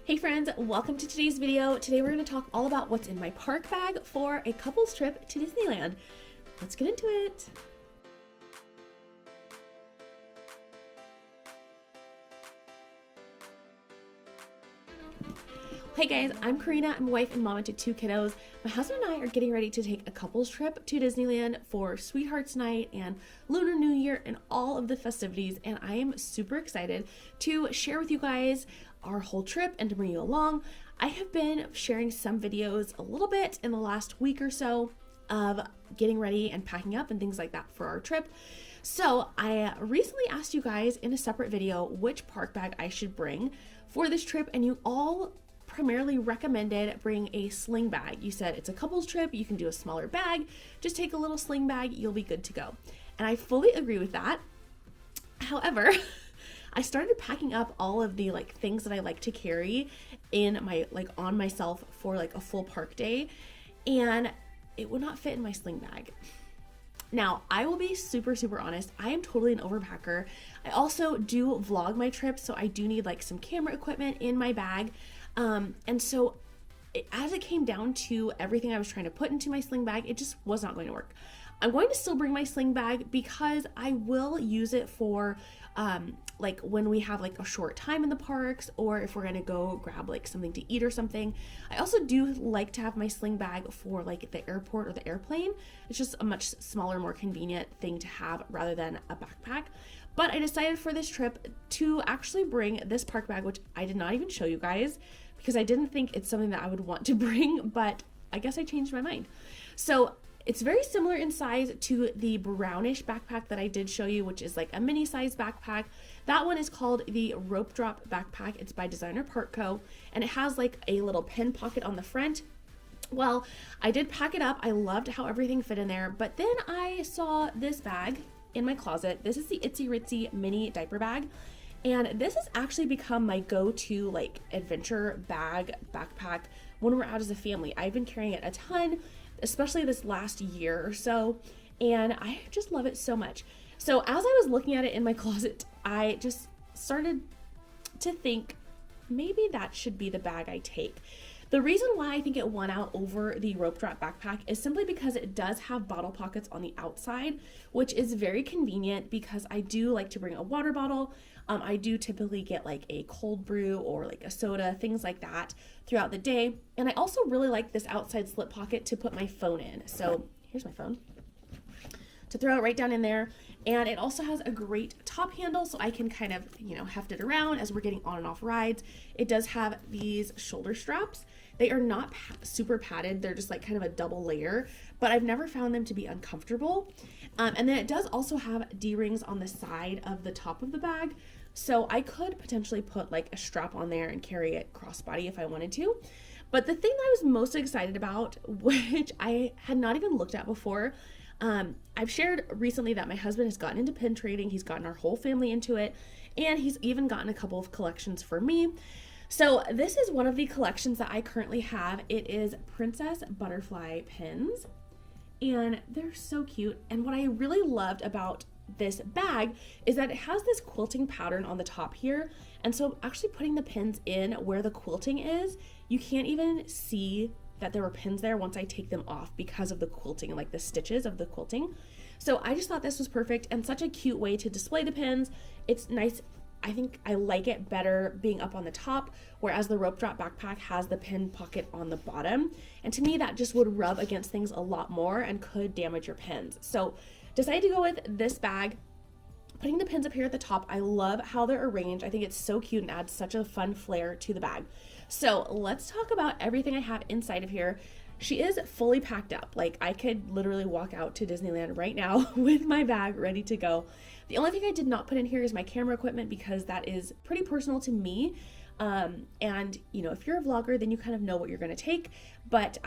Hey friends, welcome to today's video. Today we're going to talk all about what's in my park bag for a couple's trip to Disneyland. Let's get into it. Hey guys, I'm Corina. I'm a wife and mama to 2 kiddos. My husband and I are getting ready to take a couple's trip to Disneyland for Sweethearts Night and Lunar New Year and all of the festivities, and I am super excited to share with you guys our whole trip and to bring you along. I have been sharing some videos a little bit in the last week or so of getting ready and packing up and things like that for our trip. So I recently asked you guys in a separate video which park bag I should bring for this trip, and you all primarily recommended bring a sling bag. You said it's a couple's trip, you can do a smaller bag, just take a little sling bag, you'll be good to go. And I fully agree with that. However, I started packing up all of the things that I like to carry in my on myself for a full park day, and it would not fit in my sling bag. Now, I will be super honest, I am totally an overpacker. I also do vlog my trips, so I do need some camera equipment in my bag. And so as it came down to everything I was trying to put into my sling bag, it just was not going to work. I'm going to still bring my sling bag because I will use it for when we have a short time in the parks, or if we're going to go grab something to eat or something. I also do like to have my sling bag for the airport or the airplane. It's just a much smaller, more convenient thing to have rather than a backpack. But I decided for this trip to actually bring this park bag, which I did not even show you guys because I didn't think it's something that I would want to bring, but I guess I changed my mind. So it's very similar in size to the brownish backpack that I did show you, which is a mini size backpack. That one is called the Rope Drop Backpack. It's by Designer Park Co. And it has a little pin pocket on the front. Well, I did pack it up. I loved how everything fit in there. But then I saw this bag in my closet. This is the Itsy Ritsy mini diaper bag. And this has actually become my go-to adventure bag, backpack when we're out as a family. I've been carrying it a ton, especially this last year or so, and I just love it so much. So as I was looking at it in my closet, I just started to think maybe that should be the bag I take. The reason why I think it won out over the Rope Drop backpack is simply because it does have bottle pockets on the outside, which is very convenient because I do like to bring a water bottle. I do typically get a cold brew or a soda, things like that throughout the day. And I also really like this outside slip pocket to put my phone in. So here's my phone to throw it right down in there. And it also has a great top handle so I can kind of, heft it around as we're getting on and off rides. It does have these shoulder straps. They are not super padded. They're just kind of a double layer, but I've never found them to be uncomfortable. And then it does also have D-rings on the side of the top of the bag. So I could potentially put a strap on there and carry it crossbody if I wanted to. But the thing that I was most excited about, which I had not even looked at before, I've shared recently that my husband has gotten into pin trading. He's gotten our whole family into it, and he's even gotten a couple of collections for me. So this is one of the collections that I currently have. It is Princess Butterfly pins, and they're so cute. And what I really loved about this bag is that it has this quilting pattern on the top here. And so actually putting the pins in where the quilting is, you can't even see that there were pins there once I take them off because of the quilting, the stitches of the quilting. So I just thought this was perfect and such a cute way to display the pins. It's nice. I think I like it better being up on the top, whereas the Rope Drop backpack has the pin pocket on the bottom. And to me, that just would rub against things a lot more and could damage your pins. So decided to go with this bag. Putting the pins up here at the top, I love how they're arranged. I think it's so cute and adds such a fun flair to the bag. So let's talk about everything I have inside of here. She is fully packed up. I could literally walk out to Disneyland right now with my bag ready to go. The only thing I did not put in here is my camera equipment because that is pretty personal to me. And if you're a vlogger, then you kind of know what you're going to take, but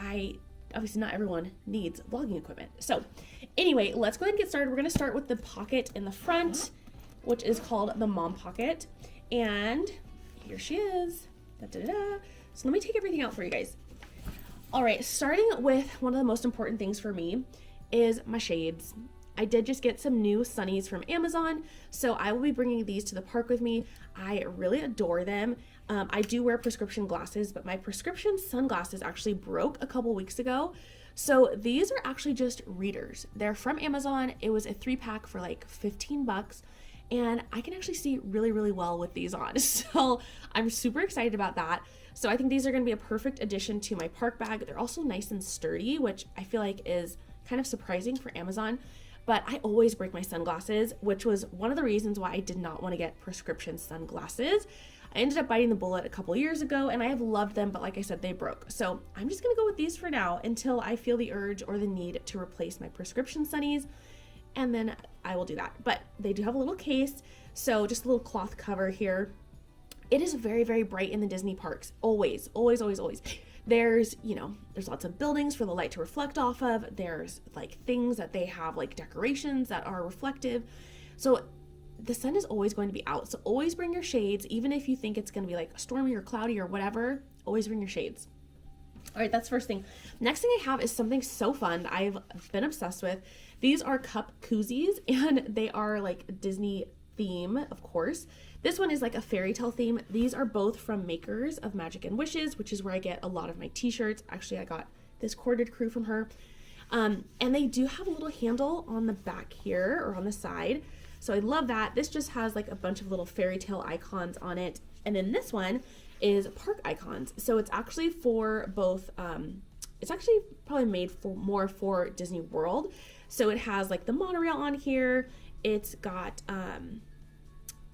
obviously not everyone needs vlogging equipment. So anyway, let's go ahead and get started. We're going to start with the pocket in the front, which is called the mom pocket. And here she is. Da-da-da. So let me take everything out for you guys. All right, starting with one of the most important things for me is my shades. I did just get some new sunnies from Amazon, so I will be bringing these to the park with me. I really adore them. I do wear prescription glasses, but my prescription sunglasses actually broke a couple weeks ago. So these are actually just readers. They're from Amazon. It was a 3-pack for like 15 bucks. And I can actually see really, really well with these on. So I'm super excited about that. So I think these are going to be a perfect addition to my park bag. They're also nice and sturdy, which I feel like is kind of surprising for Amazon. But I always break my sunglasses, which was one of the reasons why I did not want to get prescription sunglasses. I ended up biting the bullet a couple years ago, and I have loved them, but like I said, they broke. So I'm just going to go with these for now until I feel the urge or the need to replace my prescription sunnies, and then I will do that. But they do have a little case, so just a little cloth cover here. It is very, very bright in the Disney parks. Always, always, always, always. There's, there's lots of buildings for the light to reflect off of. There's like things that they have, like decorations that are reflective. So the sun is always going to be out. So always bring your shades, even if you think it's going to be like stormy or cloudy or whatever, always bring your shades. All right, that's first thing. Next thing I have is something so fun that I've been obsessed with. These are cup koozies, and they are like Disney theme, of course. This one is like a fairy tale theme. These are both from Makers of Magic and Wishes, which is where I get a lot of my t-shirts. Actually, I got this corded crew from her. And they do have a little handle on the back here or on the side. So I love that. This just has like a bunch of little fairy tale icons on it. And then this one is park icons. So it's actually for both, it's actually probably made for more for Disney World. So it has like the monorail on here. It's got,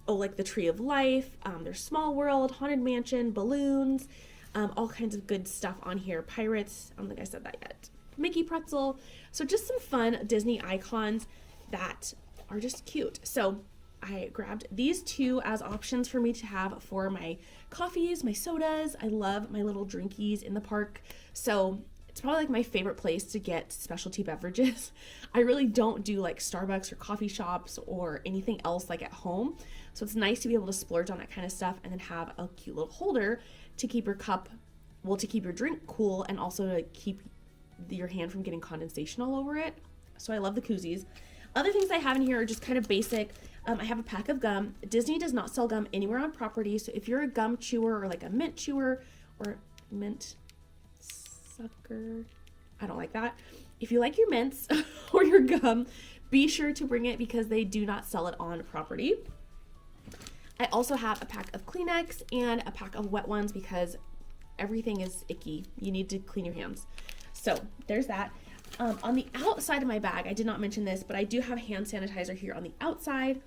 like the Tree of Life, there's Small World, Haunted Mansion, balloons, all kinds of good stuff on here. Pirates, I don't think I said that yet. Mickey Pretzel. So just some fun Disney icons that are just cute. So I grabbed these two as options for me to have for my coffees, my sodas. I love my little drinkies in the park. So it's probably like my favorite place to get specialty beverages. I really don't do like Starbucks or coffee shops or anything else like at home. So it's nice to be able to splurge on that kind of stuff and then have a cute little holder to keep your cup, to keep your drink cool and also to keep your hand from getting condensation all over it. So I love the koozies. Other things I have in here are just kind of basic. I have a pack of gum. Disney does not sell gum anywhere on property. So if you're a gum chewer or like a mint chewer or mint sucker, I don't like that. If you like your mints or your gum, be sure to bring it because they do not sell it on property. I also have a pack of Kleenex and a pack of wet ones because everything is icky. You need to clean your hands. So there's that. On the outside of my bag, I did not mention this, but I do have hand sanitizer here on the outside.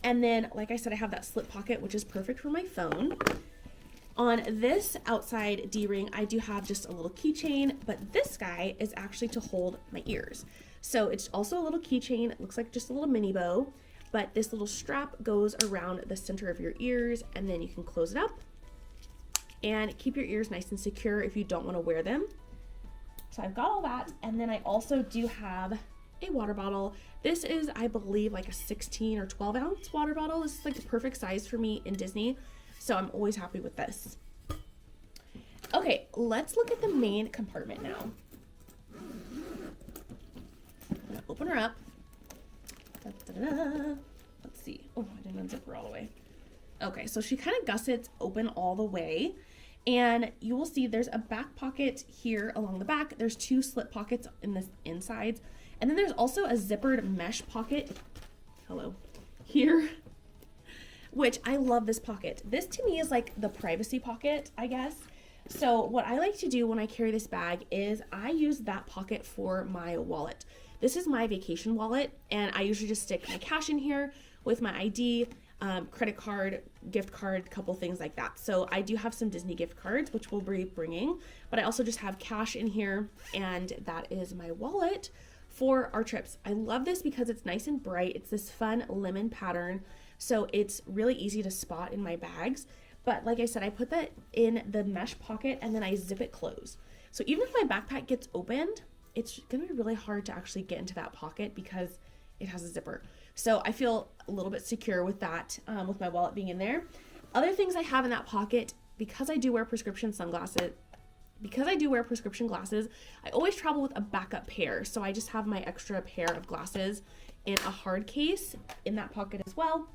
And then, like I said, I have that slip pocket, which is perfect for my phone. On this outside D-ring, I do have just a little keychain, but this guy is actually to hold my ears. So it's also a little keychain. It looks like just a little mini bow, but this little strap goes around the center of your ears, and then you can close it up and keep your ears nice and secure if you don't want to wear them. So I've got all that, and then I also do have a water bottle. This is, I believe, like a 16 or 12 ounce water bottle. This is like the perfect size for me in Disney, so I'm always happy with this. Okay, let's look at the main compartment now. I'm gonna open her up. Da-da-da-da. Let's see. Oh, I didn't unzip her all the way. Okay, so she kind of gussets open all the way. And you will see there's a back pocket here along the back. There's two slip pockets in the insides. And then there's also a zippered mesh pocket. Hello. Here. Which I love this pocket. This to me is like the privacy pocket, I guess. So what I like to do when I carry this bag is I use that pocket for my wallet. This is my vacation wallet, and I usually just stick my cash in here with my ID, credit card, gift card, couple things like that. So I do have some Disney gift cards, which we'll be bringing, but I also just have cash in here, and that is my wallet for our trips. I love this because it's nice and bright. It's this fun lemon pattern, so it's really easy to spot in my bags. But like I said, I put that in the mesh pocket and then I zip it closed. So even if my backpack gets opened, it's gonna be really hard to actually get into that pocket because it has a zipper. So I feel a little bit secure with that, with my wallet being in there. Other things I have in that pocket, because I do wear prescription glasses, I always travel with a backup pair. So I just have my extra pair of glasses in a hard case in that pocket as well.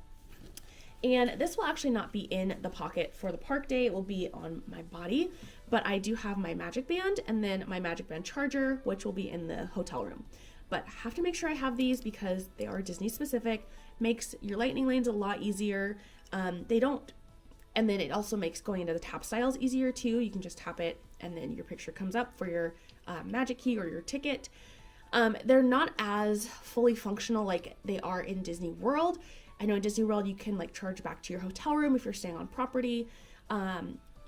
And this will actually not be in the pocket for the park day. It will be on my body, but I do have my Magic Band and then my Magic Band charger, which will be in the hotel room. But I have to make sure I have these because they are Disney specific, makes your lightning lanes a lot easier. They don't, and then it also makes going into the tap styles easier too. You can just tap it and then your picture comes up for your magic key or your ticket. They're not as fully functional like they are in Disney World. I know in Disney World you can like charge back to your hotel room if you're staying on property.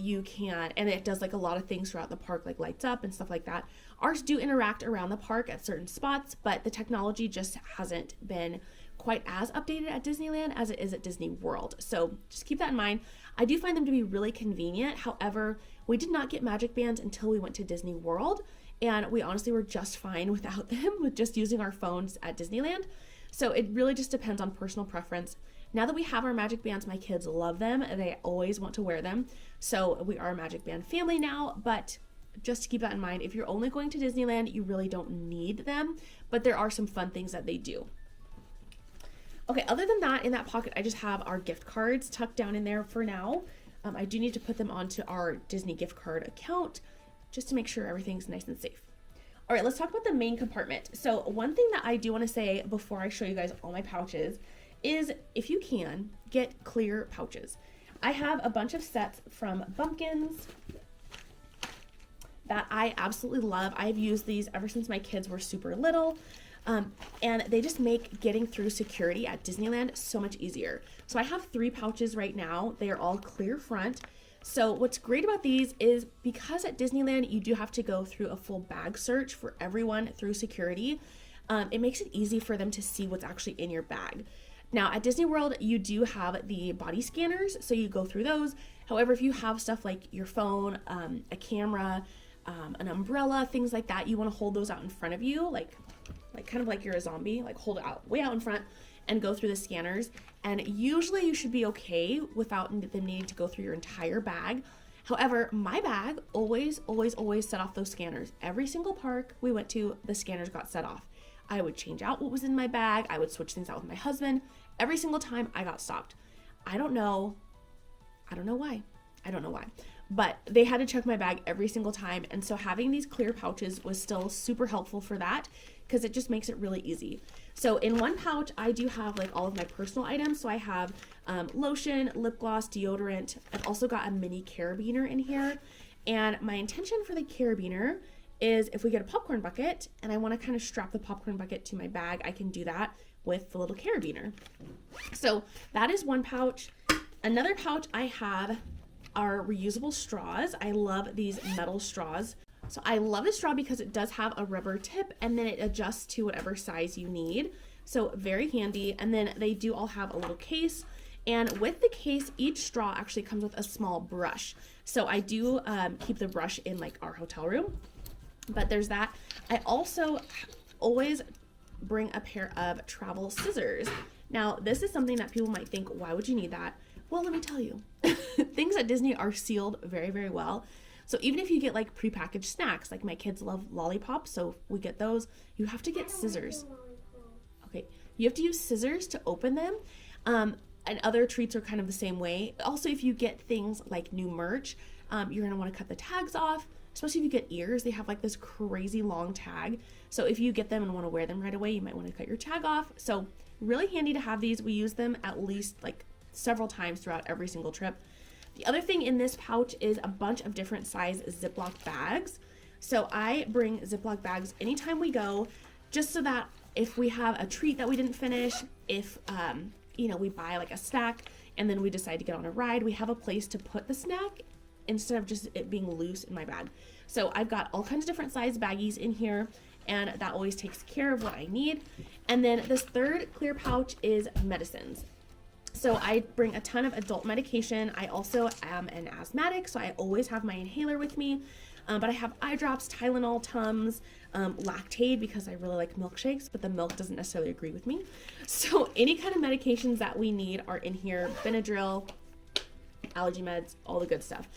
You can, and it does like a lot of things throughout the park, like lights up and stuff like that. Ours do interact around the park at certain spots, but the technology just hasn't been quite as updated at Disneyland as it is at Disney World. So just keep that in mind. I do find them to be really convenient. However, we did not get Magic Bands until we went to Disney World, and we honestly were just fine without them, with just using our phones at Disneyland. So it really just depends on personal preference. Now that we have our Magic Bands, my kids love them. They always want to wear them. So we are a Magic Band family now, but just to keep that in mind, if you're only going to Disneyland, you really don't need them, but there are some fun things that they do. Okay, other than that, in that pocket, I just have our gift cards tucked down in there for now. I do need to put them onto our Disney gift card account just to make sure everything's nice and safe. All right, let's talk about the main compartment. So one thing that I do want to say before I show you guys all my pouches is, if you can, get clear pouches. I have a bunch of sets from Bumpkins that I absolutely love. I've used these ever since my kids were super little, and they just make getting through security at Disneyland so much easier. So I have 3 pouches right now. They are all clear front. So what's great about these is because at Disneyland you do have to go through a full bag search for everyone through security, it makes it easy for them to see what's actually in your bag. Now at Disney World you do have the body scanners, so you go through those. However, if you have stuff like your phone, a camera, an umbrella, things like that, you want to hold those out in front of you, like kind of like you're a zombie, like hold it out way out in front and go through the scanners. And usually you should be okay without them needing to go through your entire bag. However, my bag always set off those scanners. Every single park we went to, the scanners got set off. I would change out what was in my bag. I would switch things out with my husband. Every single time I got stopped. I don't know why. But they had to check my bag every single time. And so having these clear pouches was still super helpful for that, because it just makes it really easy. So in one pouch, I do have like all of my personal items. So I have lotion, lip gloss, deodorant. I've also got a mini carabiner in here. And my intention for the carabiner is, if we get a popcorn bucket and I want to kind of strap the popcorn bucket to my bag, I can do that with the little carabiner. So that is one pouch. Another pouch I have are reusable straws. I love these metal straws. So I love this straw because it does have a rubber tip and then it adjusts to whatever size you need. So very handy. And then they do all have a little case. And with the case, each straw actually comes with a small brush. So I do keep the brush in like our hotel room. But there's that. I also always bring a pair of travel scissors. Now, this is something that people might think, why would you need that? Well, let me tell you, things at Disney are sealed very, very well. So even if you get like prepackaged snacks, like my kids love lollipops, so we get those, you have to get scissors. Okay, you have to use scissors to open them. And other treats are kind of the same way. Also, if you get things like new merch, you're gonna wanna cut the tags off, especially if you get ears. They have like this crazy long tag. So if you get them and wanna wear them right away, you might wanna cut your tag off. So really handy to have these. We use them at least like several times throughout every single trip. The other thing in this pouch is a bunch of different size Ziploc bags. So I bring Ziploc bags anytime we go, just so that if we have a treat that we didn't finish, if we buy like a snack and then we decide to get on a ride, we have a place to put the snack instead of just it being loose in my bag. So I've got all kinds of different size baggies in here, and that always takes care of what I need. And then this third clear pouch is medicines. So I bring a ton of adult medication. I also am an asthmatic, so I always have my inhaler with me. But I have eye drops, Tylenol, Tums, Lactaid, because I really like milkshakes, but the milk doesn't necessarily agree with me. So any kind of medications that we need are in here. Benadryl, allergy meds, all the good stuff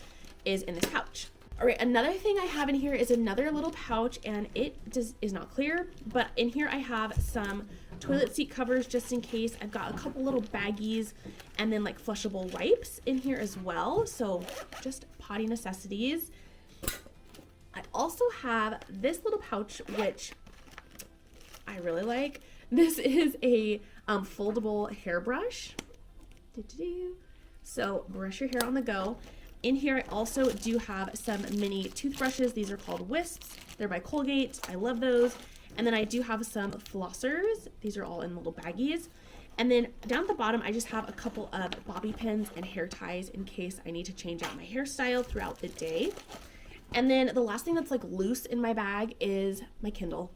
is in this pouch. All right, another thing I have in here is another little pouch, and it is not clear, but in here I have some toilet seat covers just in case. I've got a couple little baggies and then like flushable wipes in here as well. So just potty necessities. I also have this little pouch, which I really like. This is a foldable hairbrush. So brush your hair on the go. In here, I also do have some mini toothbrushes. These are called Wisps. They're by Colgate. I love those. And then I do have some flossers. These are all in little baggies. And then down at the bottom, I just have a couple of bobby pins and hair ties in case I need to change out my hairstyle throughout the day. And then the last thing that's like loose in my bag is my Kindle.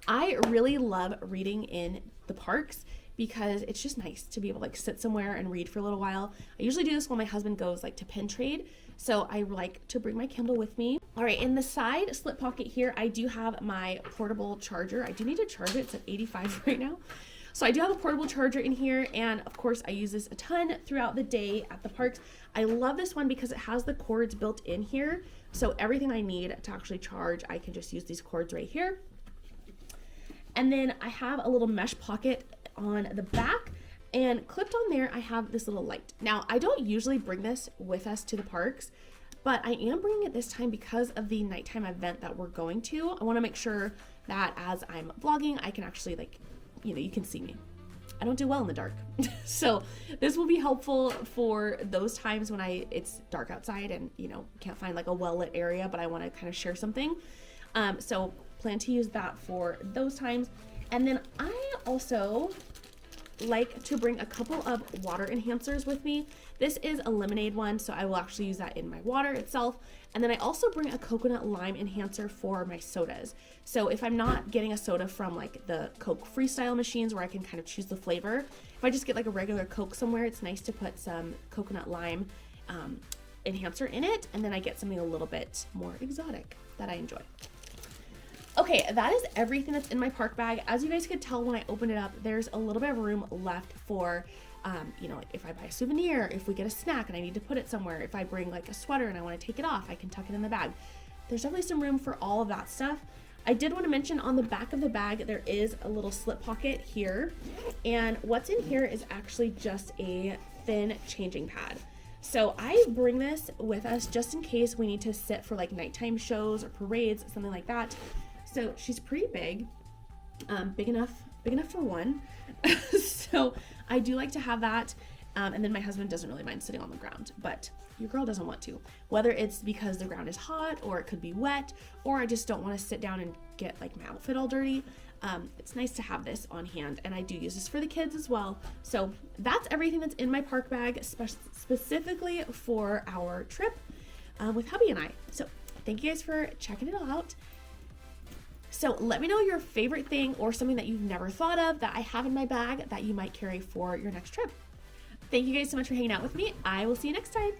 I really love reading in the parks because it's just nice to be able to like sit somewhere and read for a little while. I usually do this when my husband goes like to pin trade. So I like to bring my Kindle with me. All right, in the side slip pocket here, I do have my portable charger. I do need to charge it. It's at 85 right now. So I do have a portable charger in here. And of course I use this a ton throughout the day at the parks. I love this one because it has the cords built in here. So everything I need to actually charge, I can just use these cords right here. And then I have a little mesh pocket on the back, and clipped on there I have this little light. Now I don't usually bring this with us to the parks, but I am bringing it this time because of the nighttime event that we're going to. I want to make sure that as I'm vlogging, I can actually like, you can see me. I don't do well in the dark. So this will be helpful for those times when it's dark outside and can't find like a well-lit area, but I want to kind of share something. So plan to use that for those times. And then I also like to bring a couple of water enhancers with me. This is a lemonade one, so I will actually use that in my water itself. And then I also bring a coconut lime enhancer for my sodas. So if I'm not getting a soda from like the Coke Freestyle machines where I can kind of choose the flavor, if I just get like a regular Coke somewhere, it's nice to put some coconut lime enhancer in it, and then I get something a little bit more exotic that I enjoy. Okay, that is everything that's in my park bag. As you guys could tell when I opened it up, there's a little bit of room left for, like if I buy a souvenir, if we get a snack and I need to put it somewhere, if I bring like a sweater and I want to take it off, I can tuck it in the bag. There's definitely some room for all of that stuff. I did want to mention on the back of the bag, there is a little slip pocket here. And what's in here is actually just a thin changing pad. So I bring this with us just in case we need to sit for like nighttime shows or parades, something like that. So she's pretty big, big enough for one. So I do like to have that. And then my husband doesn't really mind sitting on the ground, but your girl doesn't want to. Whether it's because the ground is hot or it could be wet, or I just don't want to sit down and get like my outfit all dirty. It's nice to have this on hand, and I do use this for the kids as well. So that's everything that's in my park bag, specifically for our trip with hubby and I. So thank you guys for checking it all out. So let me know your favorite thing or something that you've never thought of that I have in my bag that you might carry for your next trip. Thank you guys so much for hanging out with me. I will see you next time.